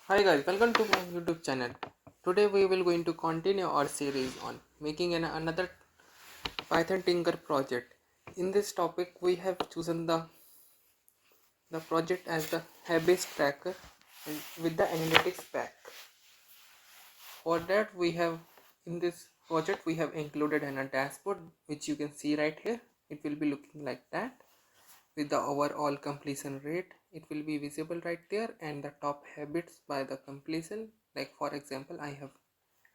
Hi guys, welcome to my YouTube channel. Today we will going to continue our series on making another Python Tinker project. In this topic we have chosen the project as the habits tracker and with the analytics pack. For that we have in this project we have included a dashboard which you can see right here. It will be looking like that with the overall completion rate. It will be visible right there and the top habits by the completion. Like for example, I have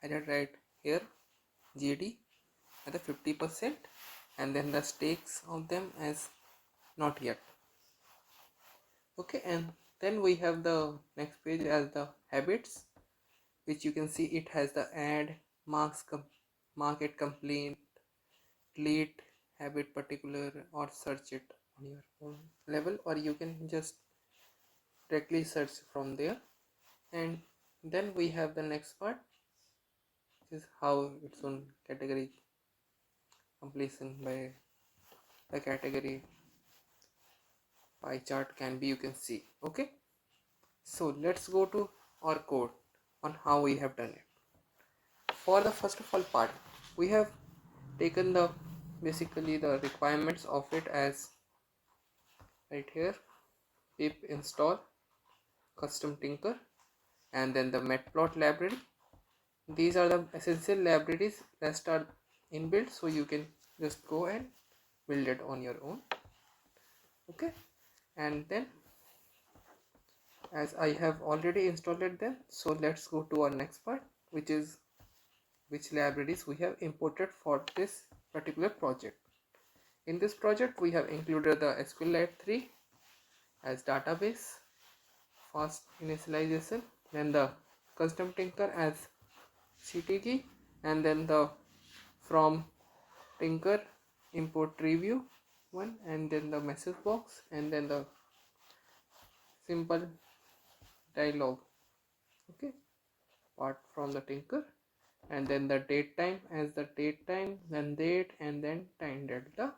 added right here GD at the 50% and then the stakes of them as not yet. Okay, and then we have the next page as the habits, which you can see it has the add, market complaint, delete, habit particular, or search it on your own level, or you can just directly search from there. And then we have the next part, which is how its own category completion by the category pie chart can be, you can see. Okay, so let's go to our code on how we have done it. For the first of all part, we have taken the basically the requirements of it as right here, pip install CustomTkinter and then the matplot library. These are the essential libraries that are inbuilt, so you can just go and build it on your own. Okay, and then as I have already installed them, so let's go to our next part, which is which libraries we have imported for this particular project. In this project we have included the SQLite 3 as database, fast initialization, then the CustomTkinter as CTG, and then the from Tinker import review one, and then the message box, and then the simple dialog. Okay, part from the Tinker, and then the date time as the date time, then date, and then time delta,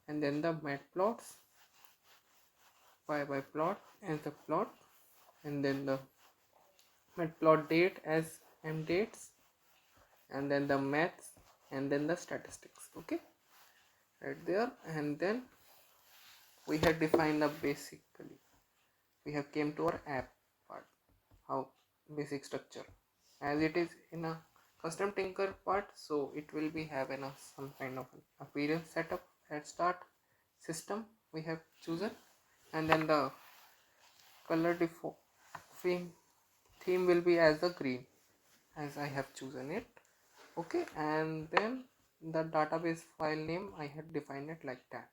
and then the matplots by plot as the plot, and then the matplot date as m dates, and then the maths, and then the statistics. Okay, right there. And then we have defined the basically we have came to our app part, how basic structure as it is in a custom tinker part, so it will be having some kind of appearance setup at start system we have chosen, and then the color theme will be as the green as I have chosen it. Okay, and then the database file name I had defined it like that,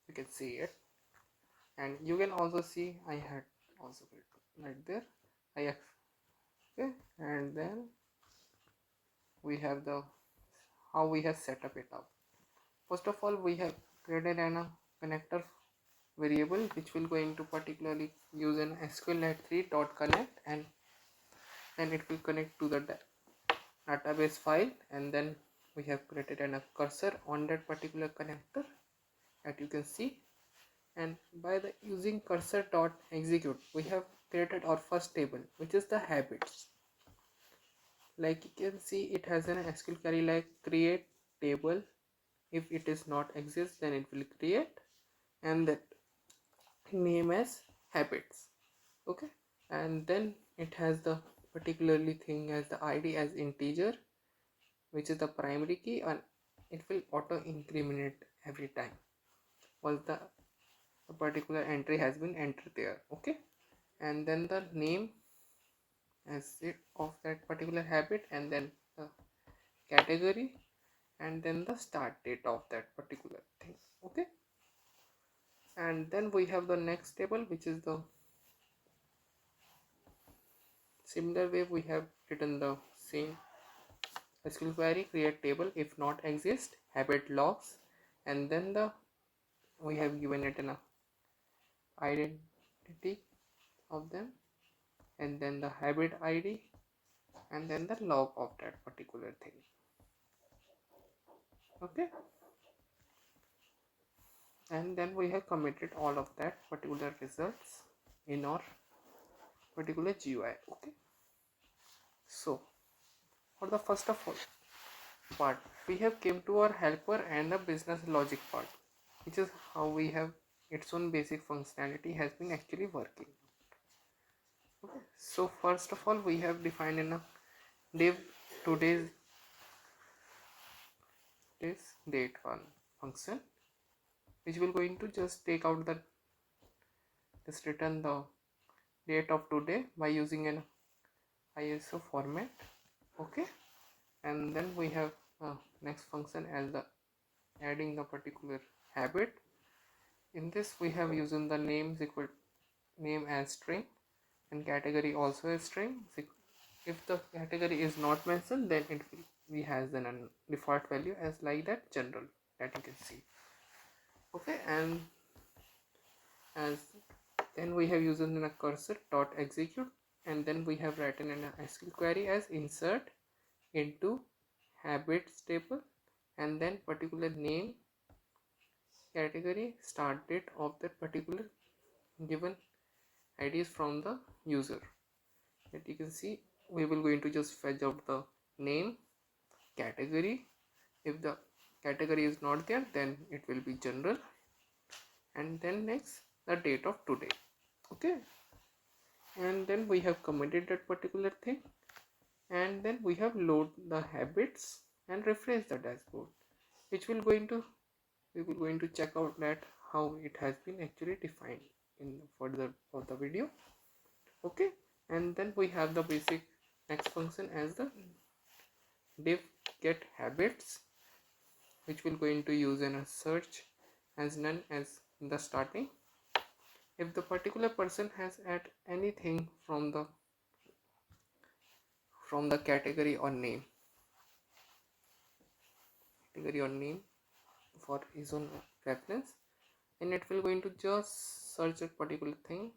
you can see it, and you can also see I had also right there okay, and then we have the how we have set up it up. First of all, we have created a connector variable which will going to particularly use an SQLite 3.connect, and then it will connect to the database file, and then we have created a cursor on that particular connector that you can see, and by the using cursor dot execute we have created our first table, which is the habits. Like you can see it has an SQL query like create table, if it is not exist then it will create, and that name as habits. Okay, and then it has the particularly thing as the ID as integer, which is the primary key, and it will auto increment every time once the particular entry has been entered there. Okay, and then the name as it of that particular habit, and then the category, and then the start date of that particular thing. Okay, and then we have the next table, which is the similar way we have written the same SQL query create table if not exist habit logs, and then the we have given it an identity of them, and then the habit ID, and then the log of that particular thing. Okay, and then we have committed all of that particular results in our particular GUI. Okay, so for the first of all part, we have came to our helper and the business logic part, which is how we have its own basic functionality has been actually working. Okay, so first of all we have defined in a div today's date one function, which will going to just take out the just return the date of today by using an ISO format. Okay, and then we have next function as the adding the particular habit. In this we have using the name is equal name as string and category also as string. If the category is not mentioned, then it will be has an default value as like that general that you can see. Okay, and as then we have used in a cursor dot execute, and then we have written in a SQL query as insert into habits table, and then particular name, category, start date of that particular given IDs from the user. That you can see we will going to just fetch out the name, category. If the category is not there, then it will be general, and then next the date of today. Okay, and then we have committed that particular thing, and then we have load the habits and refresh the dashboard, which will going to we will going to check out that how it has been actually defined in further of the video. Okay, and then we have the basic next function as the div get habits, which will going to use in a search as none as in the starting. If the particular person has add anything from the category or name for his own reference, and it will going to just search a particular thing.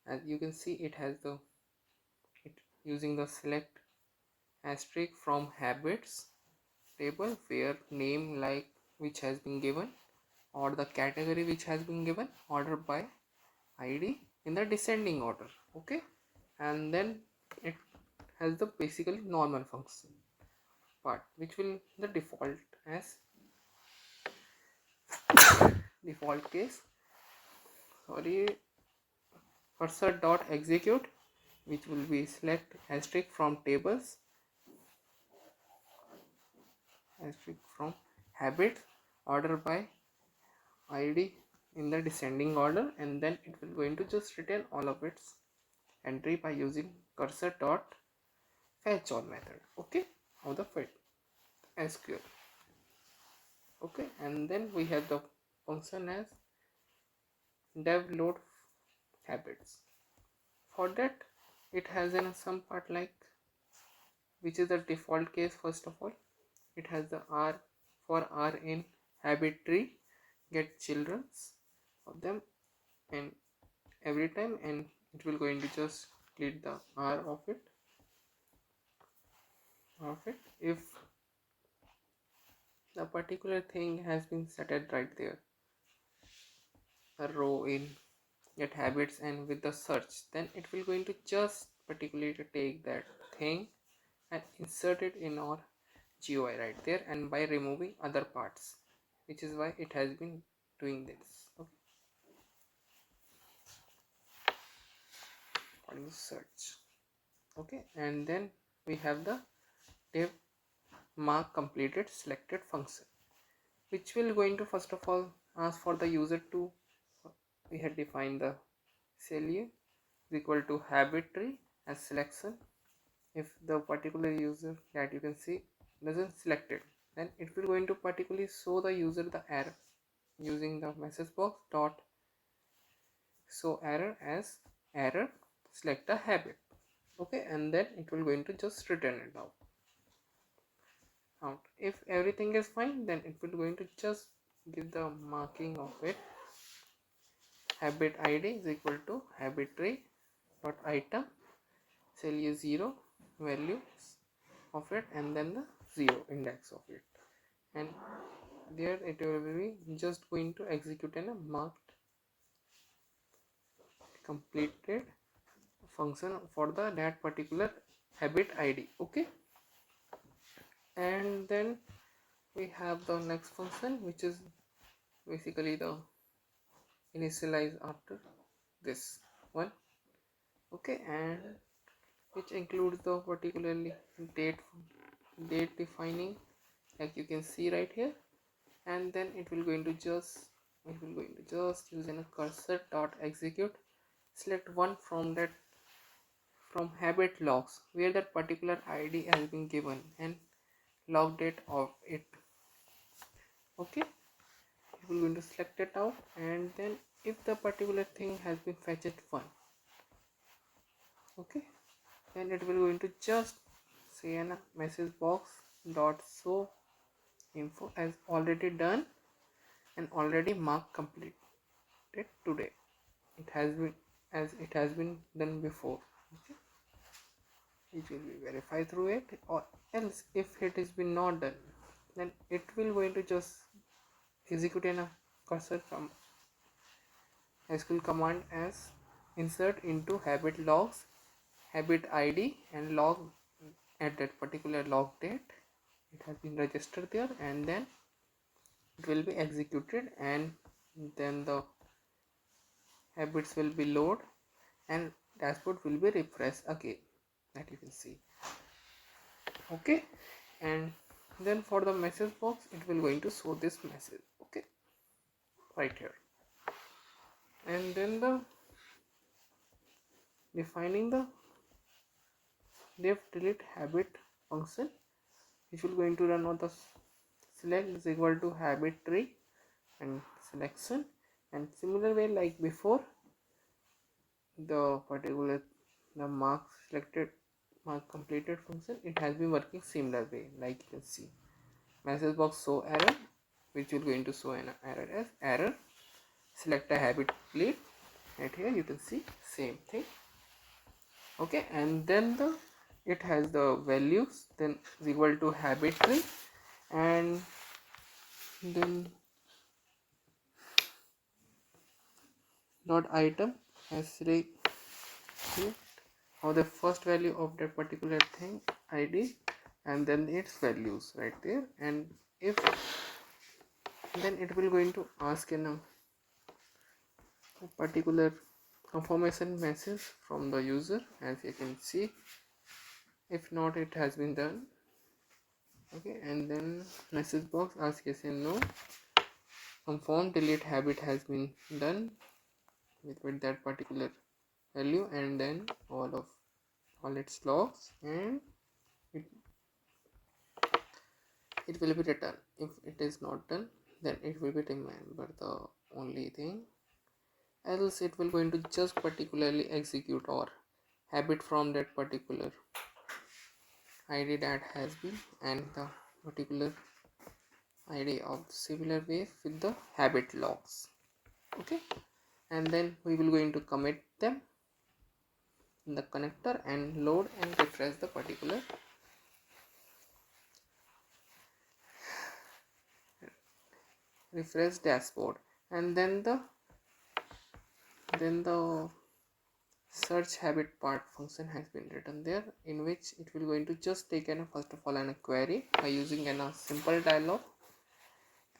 As you can see, it has the using the select asterisk from habits table where name like which has been given or the category which has been given order by ID in the descending order. Okay, and then it has the basically normal function part, which will the default as default case cursor dot execute, which will be select asterisk from tables asterisk from habits order by ID in the descending order, and then it will going to just return all of its entry by using cursor dot fetch all method. Okay, of the SQL. Okay, and then we have the function as dev load habits. For that it has in some part like which is the default case. First of all, it has the R for R in habit tree get children's of them and every time, and it will going to just delete the R of it if the particular thing has been set at right there a row in get habits and with the search, then it will going to just particularly take that thing and insert it in our GUI right there, and by removing other parts, which is why it has been doing this. Okay, on search. Okay, and then we have the div mark completed selected function, which will going to first of all ask for the user to we had defined the cellular is equal to habit tree as selection. If the particular user that you can see doesn't select it, then it will going to particularly show the user the error using the message box dot show error as error select a habit. Okay, and then it will going to just return it out. If everything is fine, then it will going to just give the marking of it habit id is equal to habit tree dot item cellular 0 values of it and then the 0 index of it, and there it will be just going to execute in a marked completed function for the that particular habit id. Okay, and then we have the next function, which is basically the initialize after this one. Okay, and which includes the particularly date defining, like you can see right here. And then it will going to just using a cursor dot execute, select one from habit logs where that particular id has been given and log date of it. Okay, it will going to select it out, and then if the particular thing has been fetched one, okay, then it will going to just say in a message box dot show info as already done and already marked completed today. It has been as it has been done before. Okay, it will be verified through it, or else if it has been not done, then it will going to just execute in a cursor from SQL command as insert into habit logs habit id and log at that particular log date it has been registered there, and then it will be executed, and then the habits will be load and dashboard will be refreshed again, that you can see. Okay, and then for the message box it will going to show this message. Okay, right here, and then the defining the def delete habit function, which will going to run on the select is equal to habit tree and selection, and similar way like before the particular the mark selected mark completed function, it has been working similar way. Like you can see message box show error, which will going to show an error as error select a habit delete. Right here you can see same thing. Okay, and then the it has the values then is equal to habit tree, and then dot item as select or the first value of that particular thing id, and then its values right there. And if then it will going to ask in a particular confirmation message from the user, as you can see. If not, it has been done. Okay, and then message box ask yes and no, confirm delete habit has been done with that particular value, and then all its logs, and it will be returned. If it is not done, then it will be remember the only thing, else it will going to just particularly execute or habit from that particular id that has been, and the particular id of similar way with the habit logs. Okay, and then we will going to commit them in the connector and load and refresh the particular refresh dashboard. And then the search habit part function has been written there, in which it will going to just take in first of all a query by using a simple dialog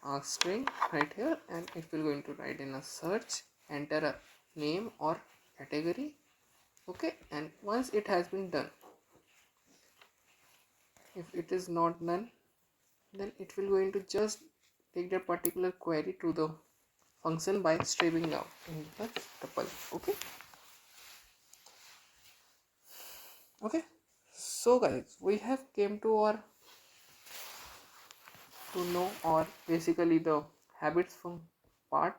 ask string right here, and it will going to write in a search, enter a name or category. Okay, and once it has been done, if it is not done, then it will going to just take that particular query to the function by stripping out in the tuple. Okay, so guys, we have came to our to know or basically the habits from part,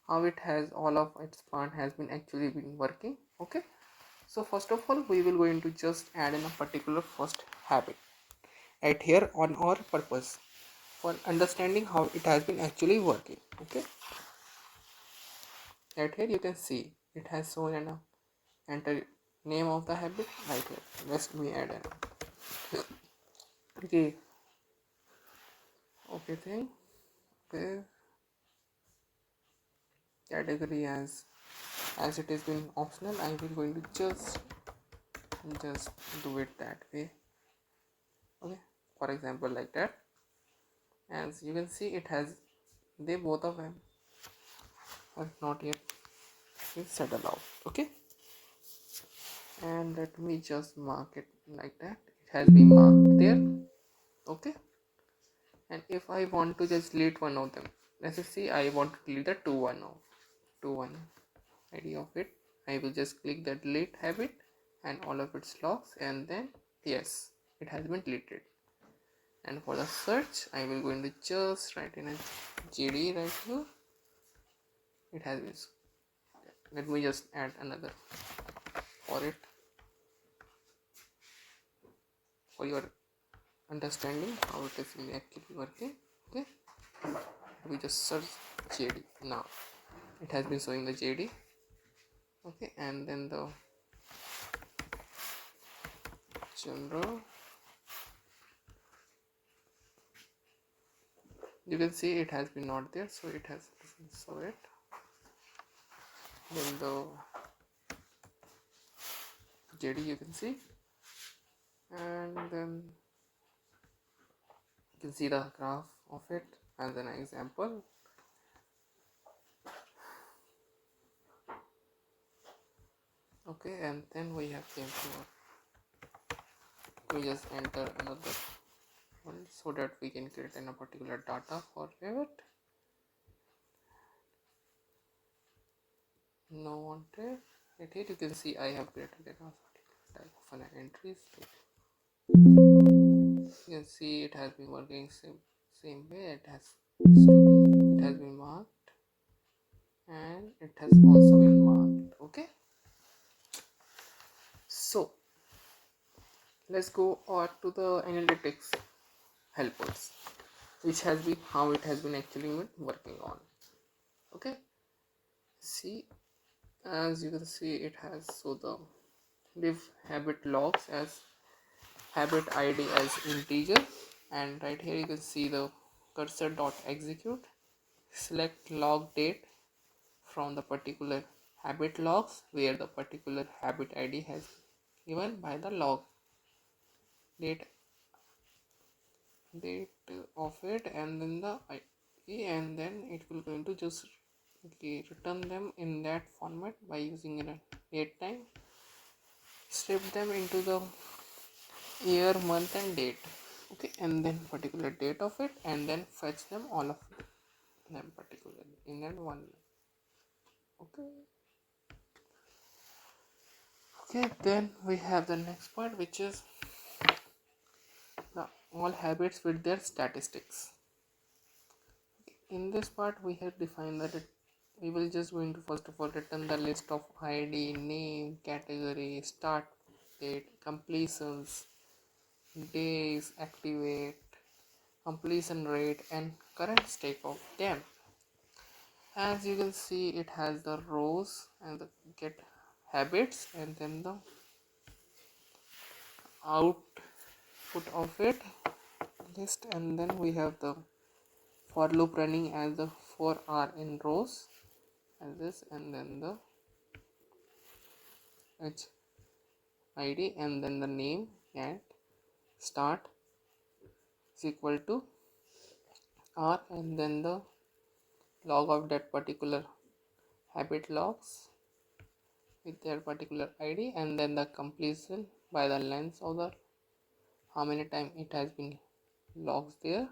how it has all of its part has been actually been working. Okay, so first of all we will going to just add in a particular first habit right here on our purpose for understanding how it has been actually working. Okay, right here you can see it has shown an enter name of the habit right here. Let's me add an okay thing. Okay, category as as it has been optional, I will going to just do it that way. Okay, for example, like that. As you can see, it has they both of them are not yet settled out. Okay, and let me just mark it like that. It has been marked there. Okay, and if I want to just delete one of them, let's just see I want to delete the 2 1 ID of it. I will just click the delete habit and all of its logs, and then yes, it has been deleted. And for the search, I will going to just write in a GD right here. It has been. Let me just add another for it for your understanding how it is actually working. Okay, we just search JD. Now it has been showing the JD. Okay, and then the general, you can see it has been not there, so it has show it. Then the JD you can see, and then you can see the graph of it as an example. Okay, and then we have came to we just enter another one so that we can create a particular data for it. No wanted. Right here you can see I have created a type of an entries. You can see it has been working same way. It has been marked, and it has also been marked. Okay, so let's go on to the analytics helpers, which has been how it has been actually working on. Okay, see, as you can see, it has so the div habit logs as habit id as integer, and right here you can see the cursor dot execute, select log date from the particular habit logs where the particular habit id has given by the log date of it, and then the id, and then it will going to just return them in that format by using a date time, strip them into the year, month and date. Okay, and then particular date of it, and then fetch them all of them particularly in that one. Okay, then we have the next part, which is the all habits with their statistics. In this part we have defined that we will just going to first of all return the list of id, name, category, start date, completions, days, activate, completion rate and current state of them. As you can see, it has the rows and the get habits, and then the output of it list, and then we have the for loop running as the for r in rows as this, and then the h id, and then the name and start is equal to r, and then the log of that particular habit logs with their particular id, and then the completion by the length of the how many time it has been logs there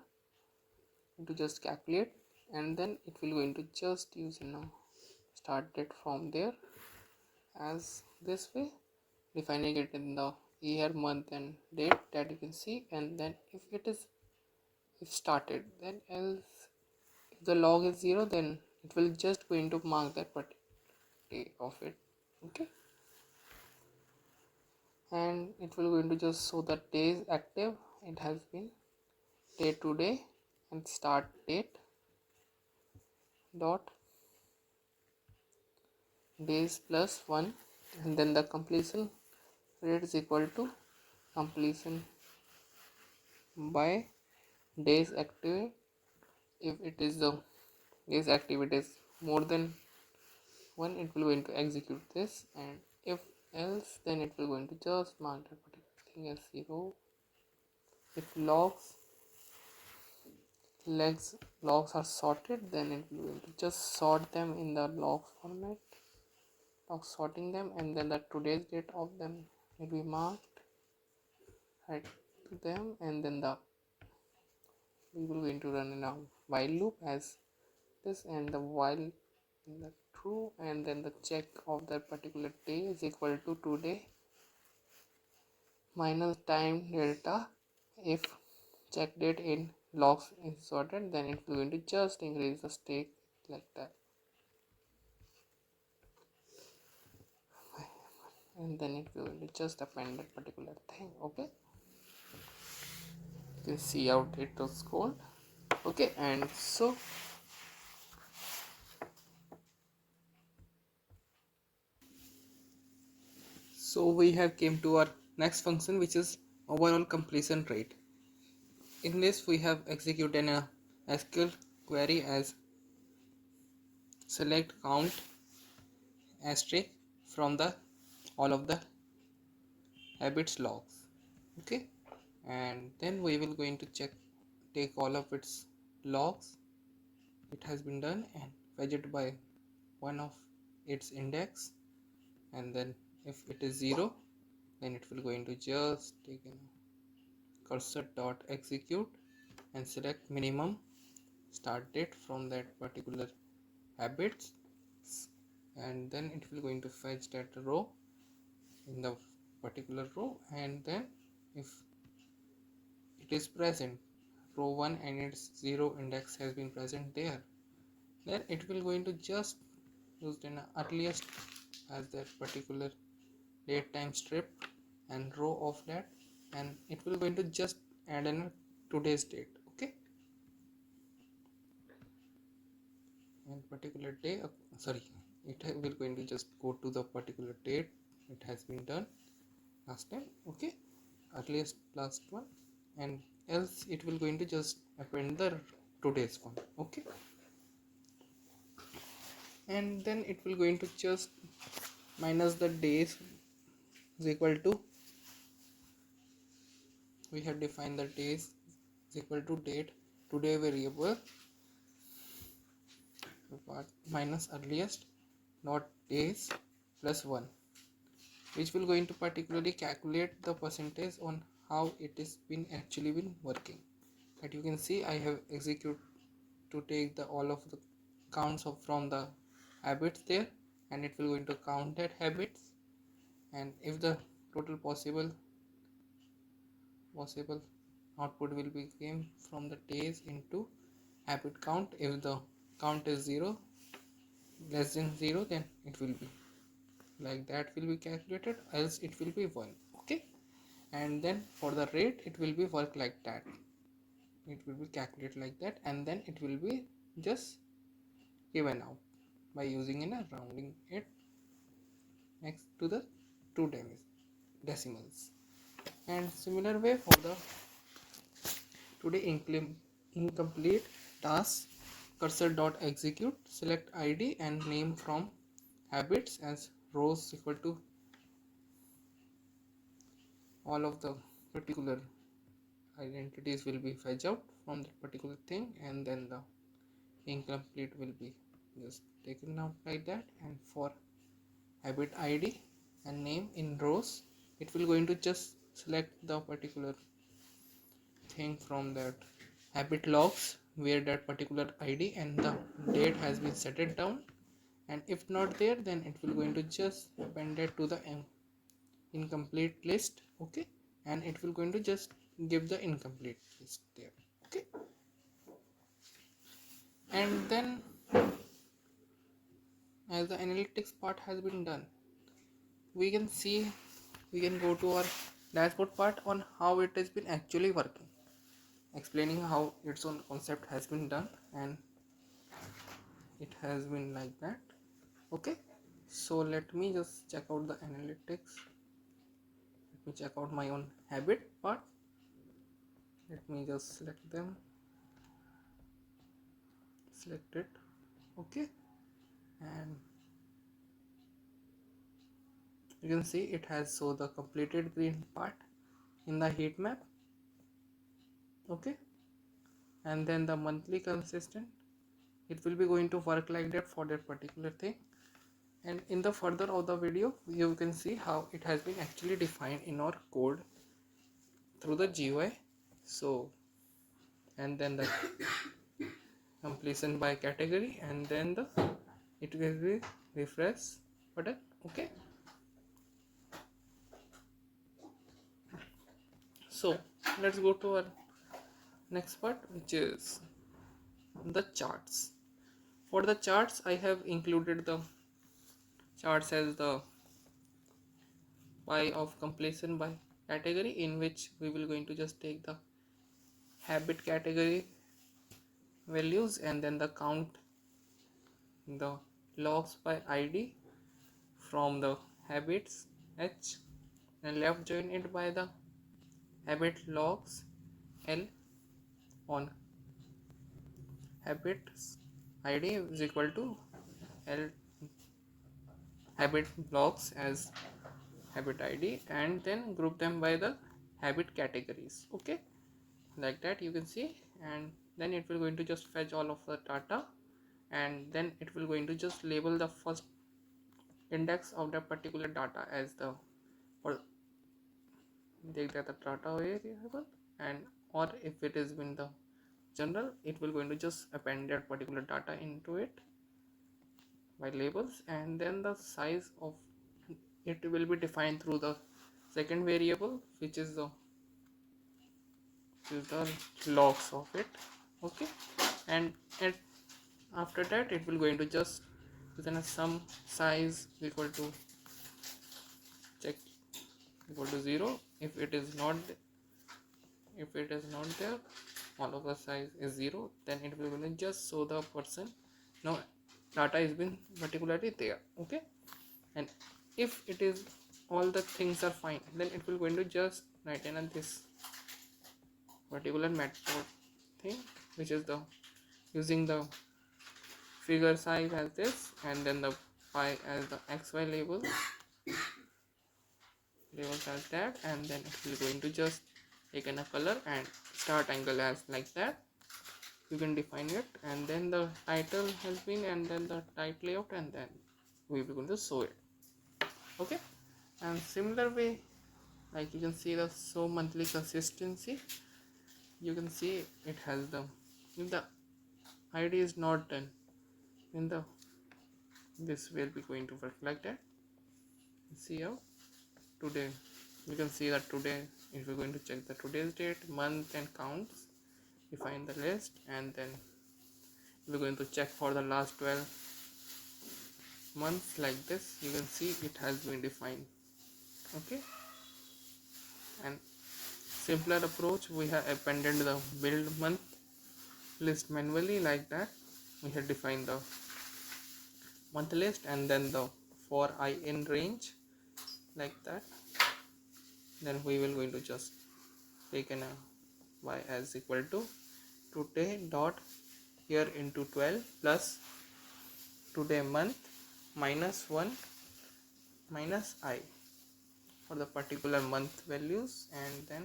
to just calculate, and then it will going to just use start date from there as this way, defining it in the year, month and date that you can see, and then if it is if started, then else if the log is 0, then it will just going to mark that particular day of it. Okay, and it will going to just show the days active. It has been day to day, and start date dot days plus 1, and then the completion rate is equal to completion by days active. If it is the days active, it is more than 1 it will going to execute this, and if else then it will going to just mark that particular thing as 0. If logs are sorted, then it will going to just sort them in the logs format, log sorting them, and then the today's date of them will be marked right to them, and then we will going to run in a while loop as this, and the while in the true, and then the check of that particular day is equal to today minus time delta. If check date in logs is sorted, then it will going to just increase the stake like that, and then it will going to just append that particular thing. Okay, you can see out it was called. Okay, and so we have came to our next function, which is overall completion rate. In this we have executed a SQL query as select count asterisk from the all of the habits logs. Okay, and then we will going to take all of its logs. It has been done, and fetch it by one of its index, and then if it is 0, then it will going to just take a cursor dot execute and select minimum start date from that particular habits, and then it will going to fetch that row in the particular row, and then if it is present row 1 and its 0 index has been present there, then it will going to just use the earliest as that particular date time strip and row of that, and it will going to just add in today's date. Okay, and particular day sorry, it will going to just go to the particular date it has been done last time. Okay, earliest last one, and else it will going to just append the today's one. Okay, and then it will going to just minus the days is equal to, we have defined the days is equal to date today variable but minus earliest not days plus 1, which will going to particularly calculate the percentage on how it is been actually been working. That you can see I have execute to take the all of the counts of from the habits there, and it will going to count that habits, and if the total possible output will be came from the days into habit count. If the count is 0 less than 0, then it will be like that will be calculated, else it will be 1. Okay, and then for the rate it will be work like that, it will be calculated like that, and then it will be just given out by using in a rounding it next to the two decimals. And similar way for the today incomplete task, cursor dot execute, select id and name from habits as rows equal to all of the particular identities will be fetched out from that particular thing, and then the incomplete will be just taken out like that. And for habit id and name in rows, it will going to just select the particular thing from that habit logs where that particular id and the date has been set it down, and if not there, then it will going to just append it to the incomplete list. Okay, and it will going to just give the incomplete list there. Okay, and then as the analytics part has been done, we can see, we can go to our dashboard part on how it has been actually working, explaining how its own concept has been done, and it has been like that. Okay, so let me just check out the analytics. Let me check out my own habit part. Let me just select them, select it. Okay, and You can see it has show the completed green part in the heat map. Okay, and then the monthly consistent, it will be going to work like that for that particular thing. And in the further of the video you can see how it has been actually defined in our code through the GUI. So, and then the completion by category, and then the it will be refresh button. Okay, so let's go to our next part, which is the charts. For the charts I have included the charts as the by of completion by category, in which we will going to just take the habit category values and then the count the logs by id from the habits h, and left join it by the habit logs l on habits id is equal to l habit logs as habit id, and then group them by the habit categories. Okay, like that you can see, and then it will going to just fetch all of the data, and then it will going to just label the first index of that particular data as the, or take that the data variable, and or if it is in the general, it will going to just append that particular data into it by labels, and then the size of it will be defined through the second variable, which is the logs of it. Okay, and after that it will going to just within a sum size equal to check equal to 0. If it is not there, all of the size is 0, then it will going to just show the person no data is been particularly there. Okay, and if it is all the things are fine, then it will going to just write in this particular method thing, which is the using the figure size as this, and then the pi as the xy labels as that, and then it will going to just take in a color and start angle as like that. You can define it, and then the title has been, and then the type layout, and then we will going to show it. Okay, and similar way, like you can see the show monthly consistency, you can see it has the, if the id is not done, in the this will be going to work like that. See how today, you can see that today, if we're going to check the today's date, month and counts, we find the list, and then we're going to check for the last 12 months. Like this you can see it has been defined. Okay, and simpler approach, we have appended the build month list manually. Like that we have defined the month list, and then the for I in range, like that. Then we will going to just take in a y as equal to today dot here into 12 plus today month minus 1 minus I for the particular month values, and then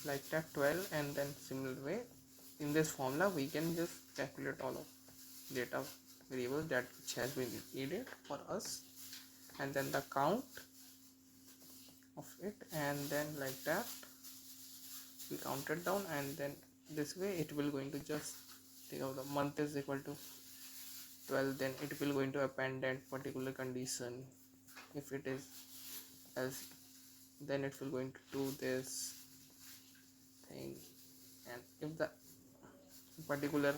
like that 12, and then similar way in this formula we can just calculate all of data variables that which has been needed for us, and then the count of it, and then like that we count it down, and then this way it will going to just take out the month is equal to 12, then it will going to append that particular condition. If it is else, then it will going to do this thing, and if the particular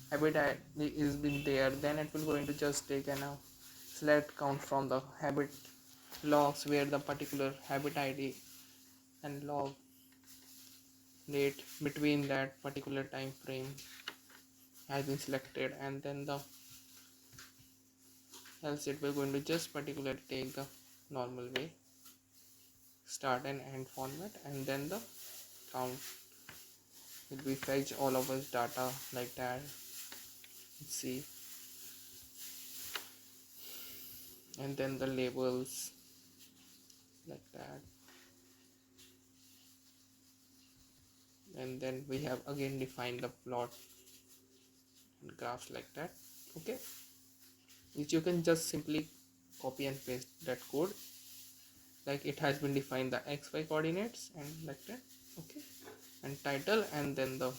habit is been there, then it will going to just take an select count from the habit logs where the particular habit id and log date between that particular time frame has been selected, and then the else it will going to just particularly take the normal way start and end format, and then the count will be fetch all of us data like that. Let's see, and then the labels like that, and then we have again defined the plot and graphs like that. Okay, which you can just simply copy and paste that code, like it has been defined the xy coordinates and like that. Okay, and title, and then the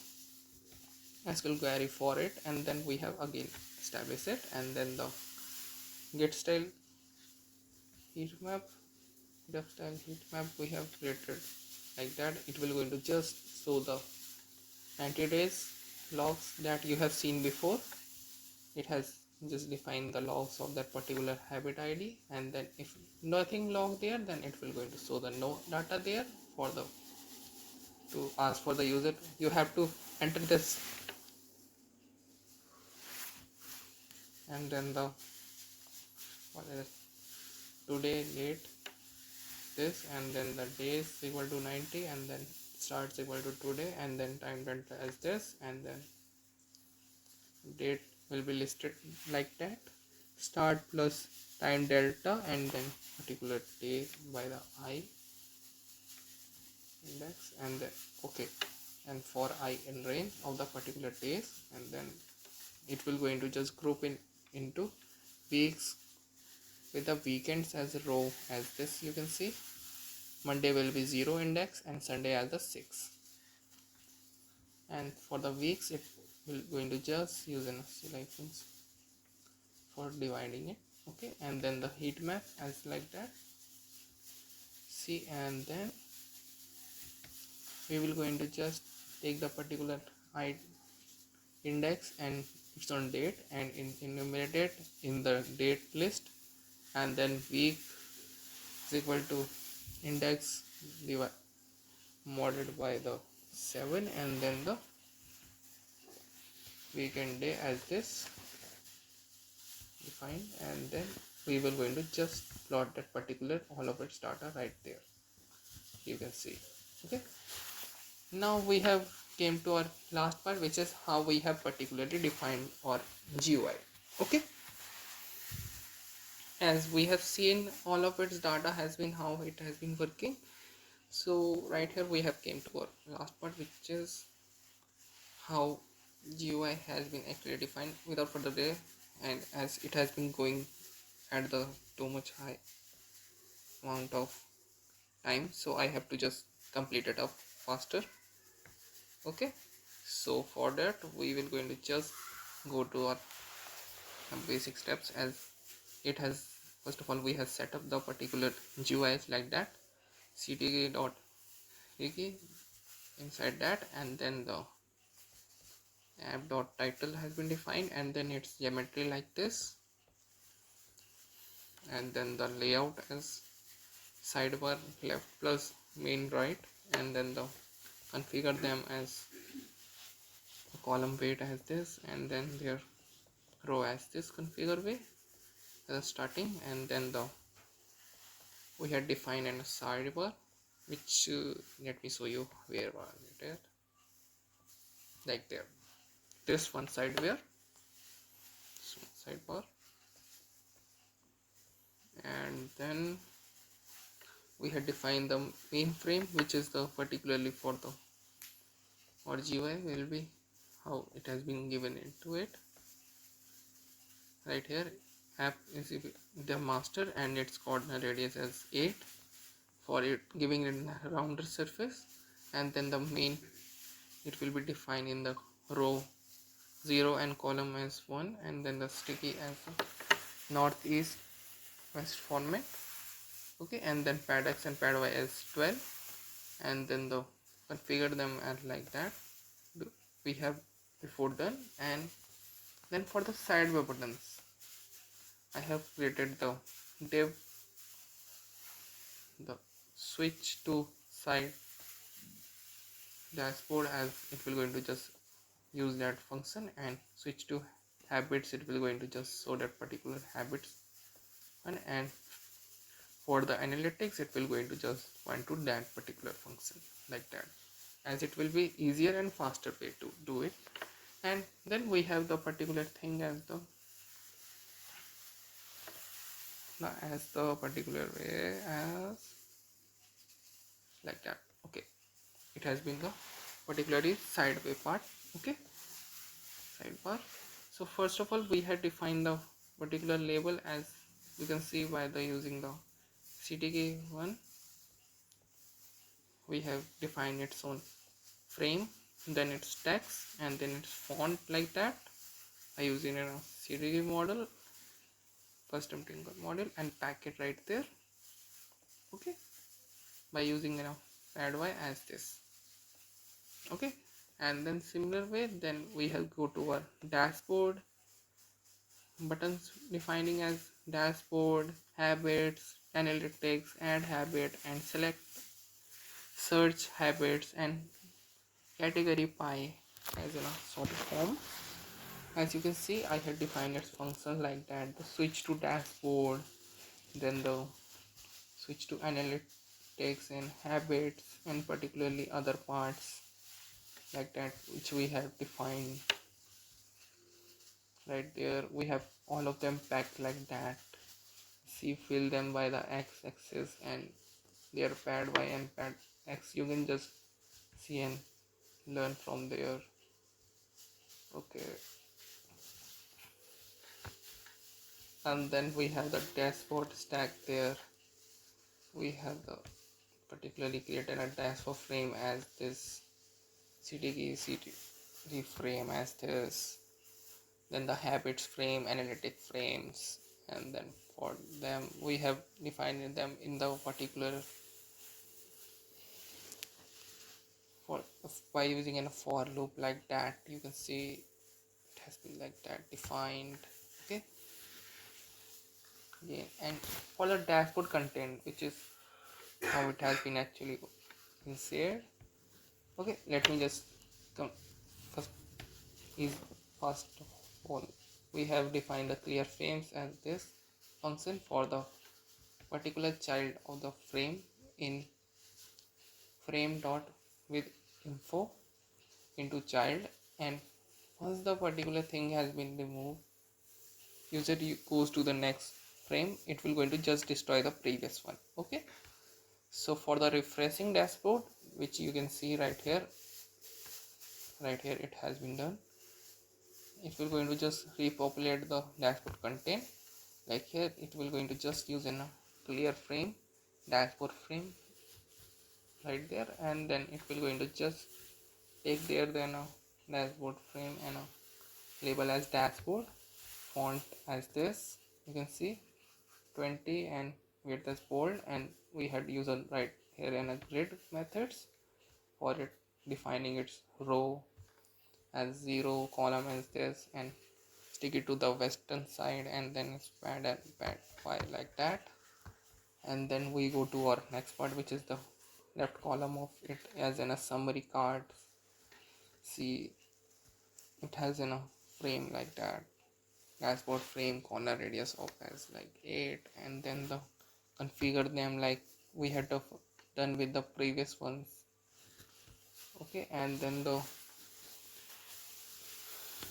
SQL query for it, and then we have again established it, and then the get style heat map, def style heat map we have created like that. It will going to just show the 90 days logs that you have seen before. It has just defined the logs of that particular habit ID, and then if nothing log there, then it will going to show the no data there. For the to ask for the user, you have to enter this, and then the what is today date this, and then the days equal to 90, and then starts equal to today, and then time delta as this, and then date will be listed like that, start plus time delta, and then particular day by the I index, and then okay, and for I in range of the particular days, and then it will going to just group into weeks with the weekends as a row as this. You can see Monday will be 0 index and Sunday as the 6, and for the weeks it will going to just use an selections for dividing it. Okay, and then the heat map as like that. See, and then we will going to just take the particular index and its on date, and enumerate it in the date list, and then week is equal to index modded by the 7, and then the weekend day as this defined, and then we will going to just plot that particular all of its data right there. You can see. Okay, now we have came to our last part, which is how we have particularly defined our GUI. Okay, as we have seen all of its data has been how it has been working. So right here we have came to our last part, which is how GUI has been actually defined. Without further delay, and as it has been going at the too much high amount of time, so I have to just complete it up faster. Okay, so for that we will going to just go to our basic steps, as it has first of all we have set up the particular GUIs like that, ctk.ag inside that, and then the app.title has been defined, and then its geometry like this, and then the layout as sidebar left plus main right, and then the configure them as a column weight as this, and then their row as this configure way as a starting, and then the we had defined a sidebar, which let me show you where was it at, like there, this one sidebar, sidebar, and then we had defined the main frame, which is the particularly for the or GUI will be how it has been given into it right here. App is the master, and its coordinate radius as 8 for it, giving it a rounder surface, and then the main it will be defined in the row 0 and column as 1, and then the sticky as northeast west format. Okay, and then pad x and pad y as 12, and then the configure them as like that we have before done. And then for the sidebar buttons I have created the div, the switch to side dashboard, as it will going to just use that function, and switch to habits, it will going to just show that particular habits one, and for the analytics it will going to just point to that particular function like that, as it will be easier and faster way to do it. And then we have the particular thing as the particular way as like that. Okay, it has been the particularly sideway part. Okay, sidebar. So first of all, we had defined the particular label, as you can see by the using the CTK1. We have defined its own frame, then its text, and then its font, like that, by using a CTK model, CustomTkinter model, and pack it right there. Okay, by using a pad y as this. Okay, and then similar way, then we have go to our dashboard buttons, defining as dashboard, habits, analytics, add habit, and select search habits, and category pie as in a sort of form. As you can see, I had defined its function like that: the switch to dashboard, then the switch to analytics and habits, and particularly other parts like that, which we have defined right there. We have all of them packed like that. See, fill them by the x-axis and their pad y and pad x. You can just see and learn from there. Okay, and then we have the dashboard stack there. We have the particularly created a dashboard frame as this, CTK frame as this, then the habits frame, analytic frames, and then for them we have defined them in the particular for by using a for loop like that. You can see it has been like that defined. Okay, yeah, and for the dashboard content, which is how it has been actually been shared. Okay, let me just come first. Is first of all, we have defined the clear frames as this function for the particular child of the frame in frame dot with info into child, and once the particular thing has been removed, user goes to the next frame, it will going to just destroy the previous one. Okay, so for the refreshing dashboard, which you can see right here, it has been done. It will going to just repopulate the dashboard content. Like here, it will going to just use a clear frame, dashboard frame right there, and then it will going to just take there then a dashboard frame and a label as dashboard, font as this, you can see 20, and width as bold, and we had used right here in a grid methods for it, defining its row as 0, column as this, and stick it to the western side, and then expand and pad y like that. And then we go to our next part, which is the left column of it as in a summary card. See, it has in a frame like that, dashboard frame, corner radius of as like 8, and then the configure them like we had done with the previous ones. Okay, and then the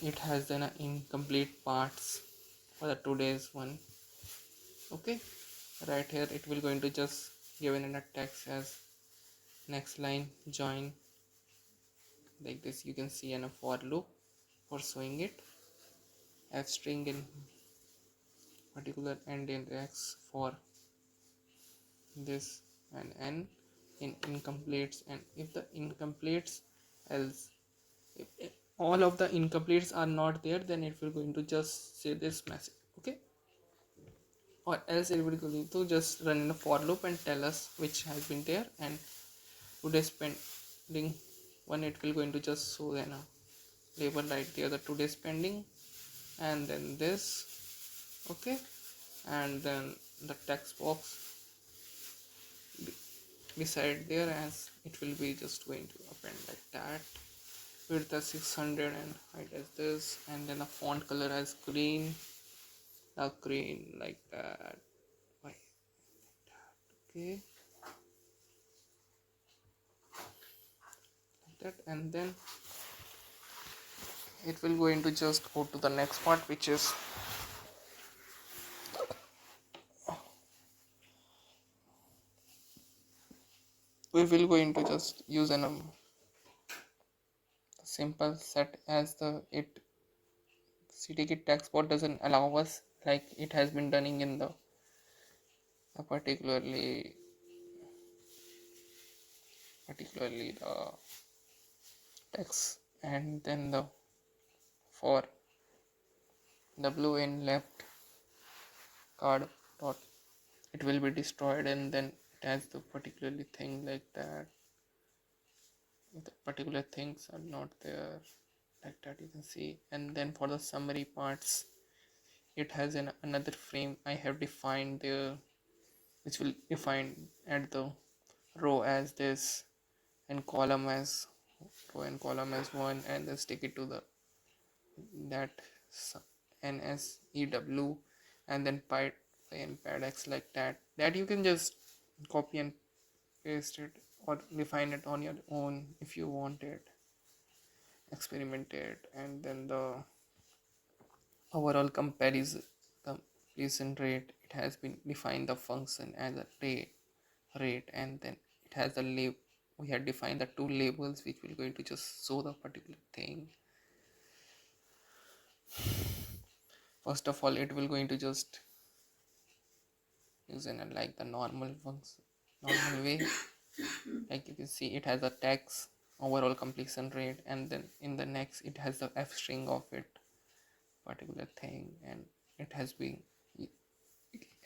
it has then incomplete parts for the today's one. Okay, right here it will going to just given in a text as next line join, like this. You can see in a for loop for showing it, f string in particular and index for this, and n in incompletes, and if the incompletes, else if all of the incompletes are not there, then it will going to just say this message. Okay, or else it will going to just run in a for loop and tell us which has been there, and today's pending one, it will going to just show then a label right there, the today's pending, and then this. Okay, and then the text box beside there, as it will be just going to append like that, width as 600 and height as this, and then the font color as green, dark green like that. Okay, like that, and then it will go into just go to the next part, which is we will going to just use an simple set as the it ctk export doesn't allow us like it has been done in the particularly the text, and then the for w in left card dot it will be destroyed, and then it has the particularly thing like that. If the particular things are not there like that, you can see. And then for the summary parts, it has another frame I have defined there, which will define at the row as this and column as row and column as one, and then stick it to the that NSEW, and then and pad x like that you can just copy and paste it or define it on your own if you want it, experiment it. And then the overall comparison rate, it has been defined the function as a rate, and then it has the label. We have defined the two labels which will going to just show the particular thing. First of all, it will going to just use in like the normal way. Like you can see, it has a text overall completion rate, and then in the next it has the f string of it particular thing, and it has been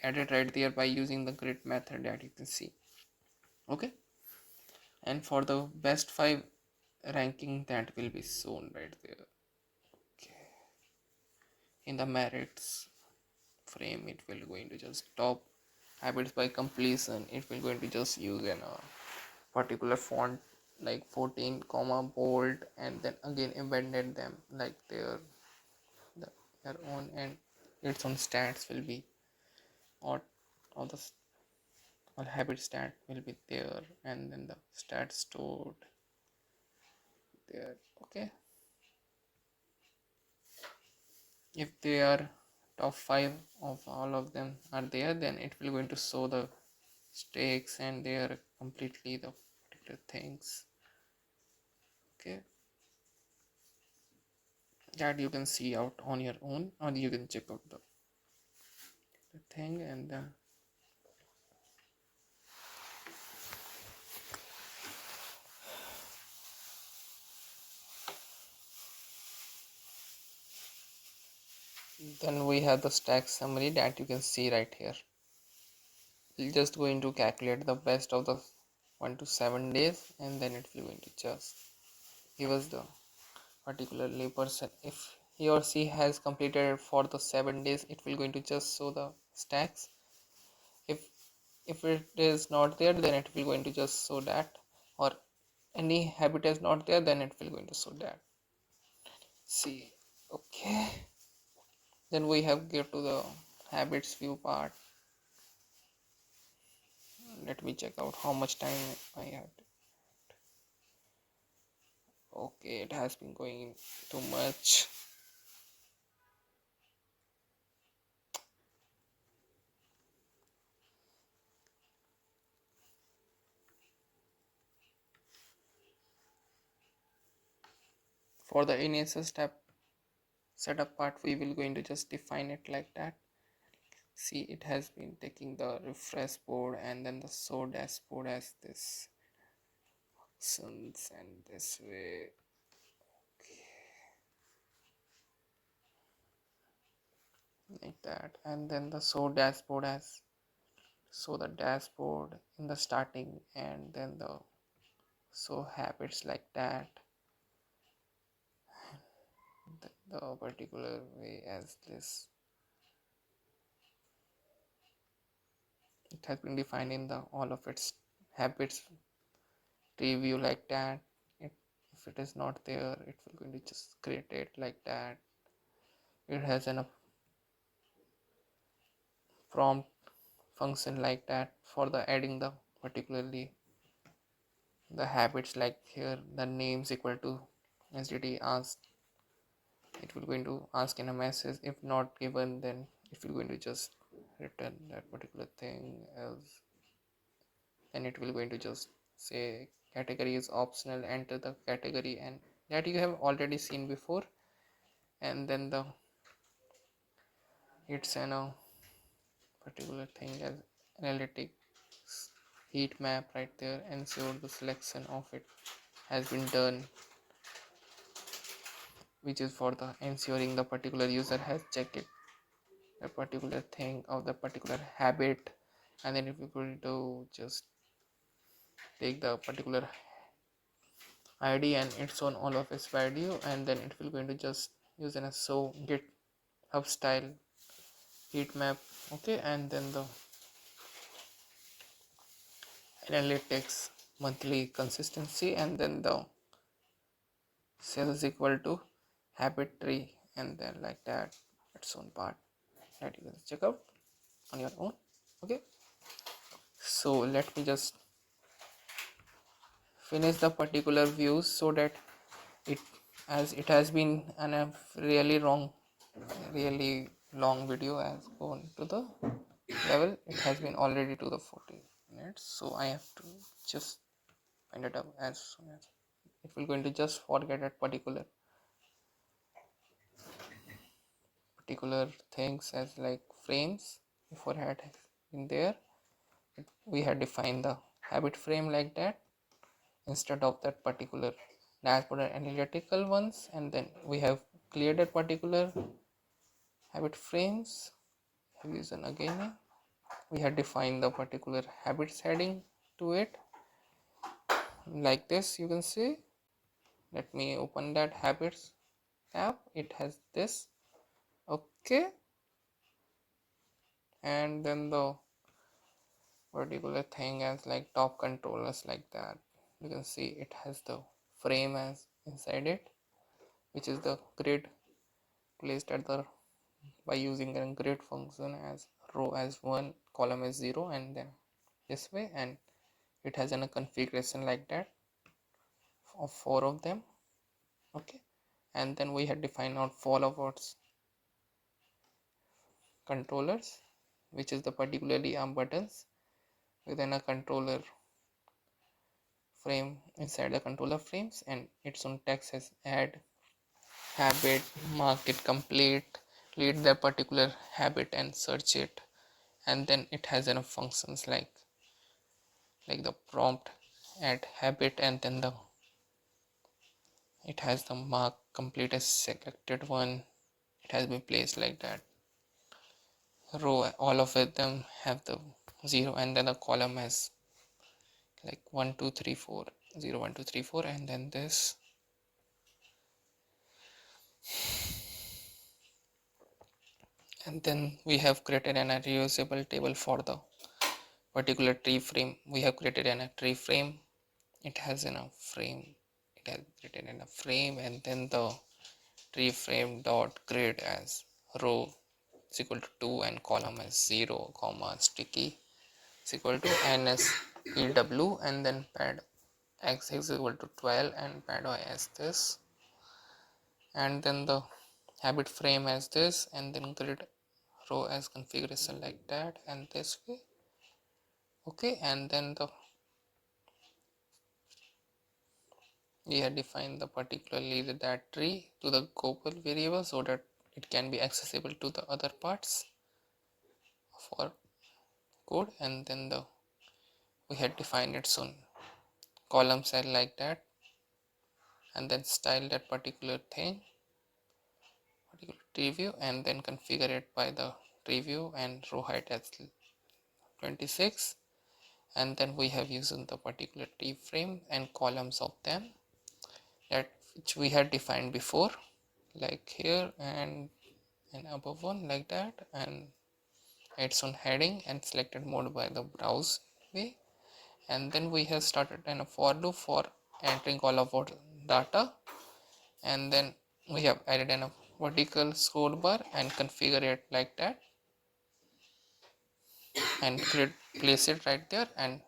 added right there by using the grid method that you can see. Okay, and for the best 5 ranking, that will be shown right there. Okay, in the merits frame, it will going to just top habits by completion, it will going to just use a particular font like 14 comma bold, and then again embedded them like their own, and its own stats will be or all the all habit stat will be there, and then the stat stored there. Okay, if they are top 5 of all of them are there, then it will going to show the stakes and they are completely the particular things. Okay, that you can see out on your own, or you can check out the thing. And then we have the stack summary that you can see right here. We're just going to calculate the best of the 1 to 7 days, and then it will going to just give us the particularly person. If he or she has completed for the 7 days, it will going to just show the stacks. If it is not there, then it will going to just show that, or any habit is not there, then it will going to show that. See, okay, then we have get to the habits view part. Let me check out how much time I have. Okay, it has been going too much. For the initial step setup part, we will going to just define it like that. See, it has been taking the refresh board and then the show dashboard as this options, and this way. Like that, and then the show dashboard as show the dashboard in the starting, and then the show habits like that, the particular way as this. It has been defined in the all of its habits tree view like that. If it is not there, it will going to just create it like that. It has a prompt function like that for the adding the particularly the habits, like here the names equal to sdt ask. It will going to ask in a message. If not given, then it will going to just return that particular thing else, and it will going to just say category is optional, enter the category, and that you have already seen before. And then it's an particular thing as analytics heat map right there, ensure the selection of it has been done, which is for the ensuring the particular user has checked it, a particular thing of the particular habit. And then if we going to just take the particular id and its own all of its value, and then it will going to just use an so github style heat map. Okay, and then the analytics monthly consistency, and then the cells equal to habit tree, and then like that its own part that you can check out on your own. Okay, so let me just finish the particular views so that it, as it has been a really long video has gone to the level, it has been already to the 40 minutes, so I have to just find it up as soon as it will going to just forget that particular things as like frames. Before had in there we had defined the habit frame like that instead of that particular dashboard and analytical ones, and then we have cleared that particular habit frames revision again. We had defined the particular habits heading to it like this, you can see. Let me open that habits tab, it has this. Okay, and then the particular thing as like top controllers like that, you can see it has the frame as inside it, which is the grid placed at the by using a grid function as row as 1, column as 0, and then this way, and it has a configuration like that of 4 of them. Okay, and then we had defined out followers controllers, which is the particularly buttons within a controller frame inside the controller frames, and its own text as add habit, mark it complete, lead that particular habit and search it. And then it has enough functions like the prompt add habit, and then it has the mark complete as selected one, it has been placed like that. Row all of them have the 0, and then the column has like 1 2 3 4 0 1 2 3 4, and then this. And then we have created an reusable table for the particular tree frame. We have created a tree frame, it has in a frame, it has written in a frame, and then the tree frame dot grid as row is equal to 2 and column as 0 comma sticky is equal to NSEW, and then pad x is equal to 12 and pad y as this, and then the habit frame as this, and then grid row as configuration like that and this way. Okay, and then we have defined the particularly that tree to the global variable so that it can be accessible to the other parts of our code, and then we had defined its own column cell like that, and then style that particular thing, particular tree view, and then configure it by the tree view and row height as 26, and then we have used the particular tree frame and columns of them that which we had defined before, like here and above one like that, and its own heading and selected mode by the browse way. And then we have started a for loop for entering all of our data, and then we have added a vertical scroll bar and configure it like that and place it right there, and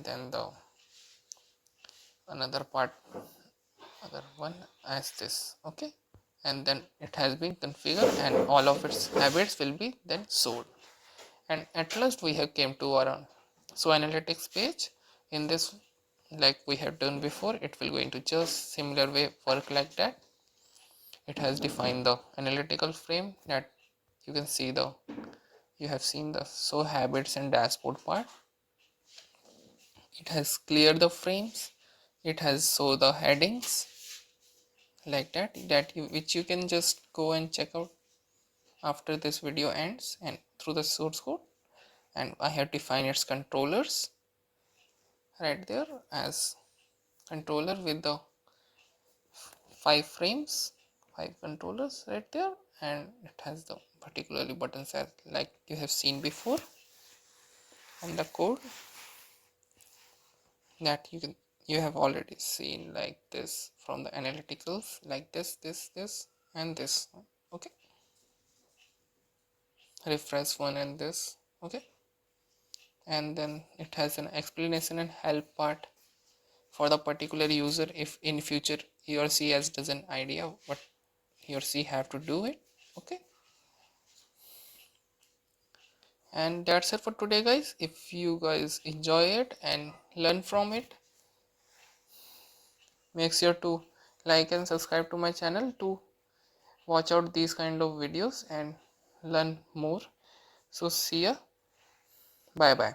then the another part other one as this. Okay, and then it has been configured and all of its habits will be then stored. And at last we have came to our so analytics page In this, like we have done before, it will going to just similar way work like that. It has defined the analytical frame that you can see you have seen the show habits and dashboard part. It has cleared the frames. It has show the headings like that which you can just go and check out after this video ends and through the source code. And I have defined its controllers right there as controller with the 5 controllers right there, and it has the particularly buttons as like you have seen before, and the code that you have already seen like this from the analyticals, like this and this. Okay, refresh one and this. Okay, and then it has an explanation and help part for the particular user if in future he or she has doesn't idea what he or she have to do it. Okay, and that's it for today, guys. If you guys enjoy it and learn from it, make sure to like and subscribe to my channel to watch out these kind of videos and learn more. So see ya, bye bye.